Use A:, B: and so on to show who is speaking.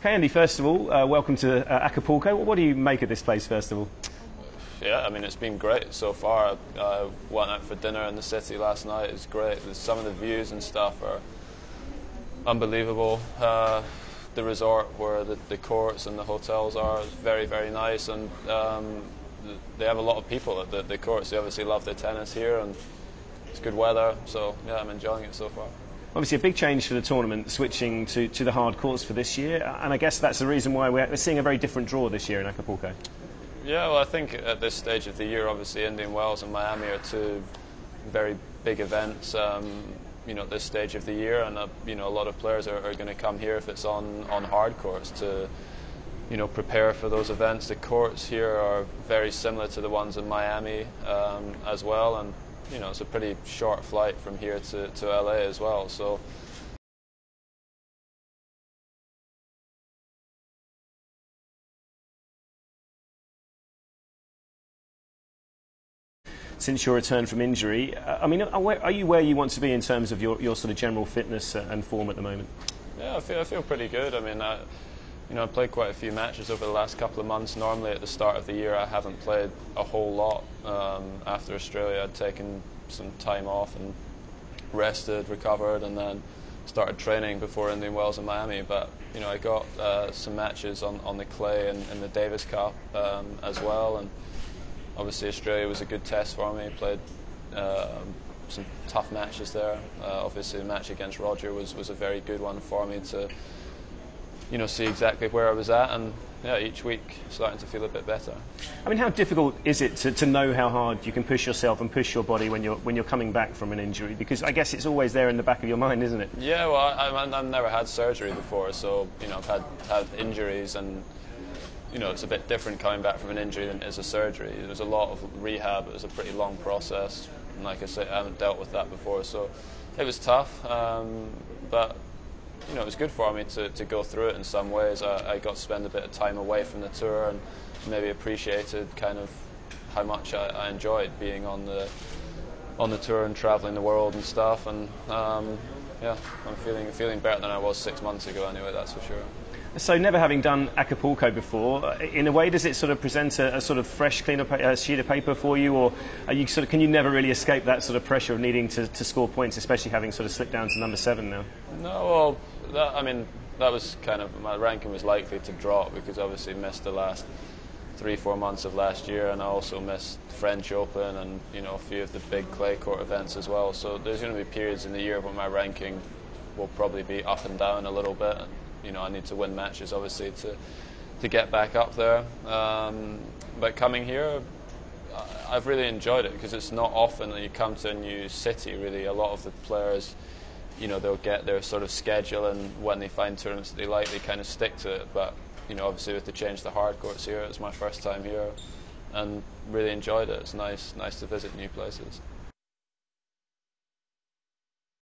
A: Okay, Andy, first of all, welcome to Acapulco. What do you make of this place, first of all?
B: Yeah, I mean, it's been great so far. I went out for dinner in the city last night. It's great. Some of the views and stuff are unbelievable. The resort where the courts and the hotels are is very, very nice, and they have a lot of people at the courts. They obviously love their tennis here, and it's good weather, so yeah, I'm enjoying it so far.
A: Obviously a big change for the tournament, switching to the hard courts for this year, and I guess that's the reason why we're seeing a very different draw this year in Acapulco.
B: Yeah, well, I think at this stage of the year, obviously Indian Wells and Miami are two very big events, at this stage of the year, and a lot of players are going to come here if it's on hard courts to prepare for those events. The courts here are very similar to the ones in Miami as well, and it's a pretty short flight from here to LA as well. So
A: since your return from injury, are you where you want to be in terms of your sort of general fitness and form at the moment?
B: Yeah, I feel pretty good. I mean, I played quite a few matches over the last couple of months. Normally at the start of the year I haven't played a whole lot. After Australia I'd taken some time off and rested, recovered, and then started training before Indian Wells and Miami. But I got some matches on the clay in the Davis Cup as well, and obviously Australia was a good test for me. Played some tough matches there. Obviously the match against Roger was a very good one for me to see exactly where I was at, and yeah, each week starting to feel a bit better.
A: I mean, how difficult is it to know how hard you can push yourself and push your body when you're coming back from an injury? Because I guess it's always there in the back of your mind, isn't it?
B: Yeah, well, I've never had surgery before, so I've had injuries, and it's a bit different coming back from an injury than it is a surgery. There's a lot of rehab. It was a pretty long process, and like I say, I haven't dealt with that before, so it was tough. But it was good for me to go through it in some ways. I got to spend a bit of time away from the tour and maybe appreciated kind of how much I enjoyed being on the tour and traveling the world and stuff. And yeah, I'm feeling better than I was 6 months ago anyway, that's for sure.
A: So never having done Acapulco before, in a way does it sort of present a sort of fresh, cleaner sheet of paper for you, or can you never really escape that sort of pressure of needing to score points, especially having sort of slipped down to number 7 now?
B: No, well, that was kind of, my ranking was likely to drop because I obviously missed the last 3-4 months of last year, and I also missed the French Open and a few of the big clay court events as well. So there's going to be periods in the year when my ranking will probably be up and down a little bit. I need to win matches obviously to get back up there. But coming here, I've really enjoyed it because it's not often that you come to a new city. Really, a lot of the players, they'll get their sort of schedule, and when they find tournaments that they like, they kind of stick to it. But obviously with the change to hard courts here, it's my first time here, and really enjoyed it. It's nice to visit new places.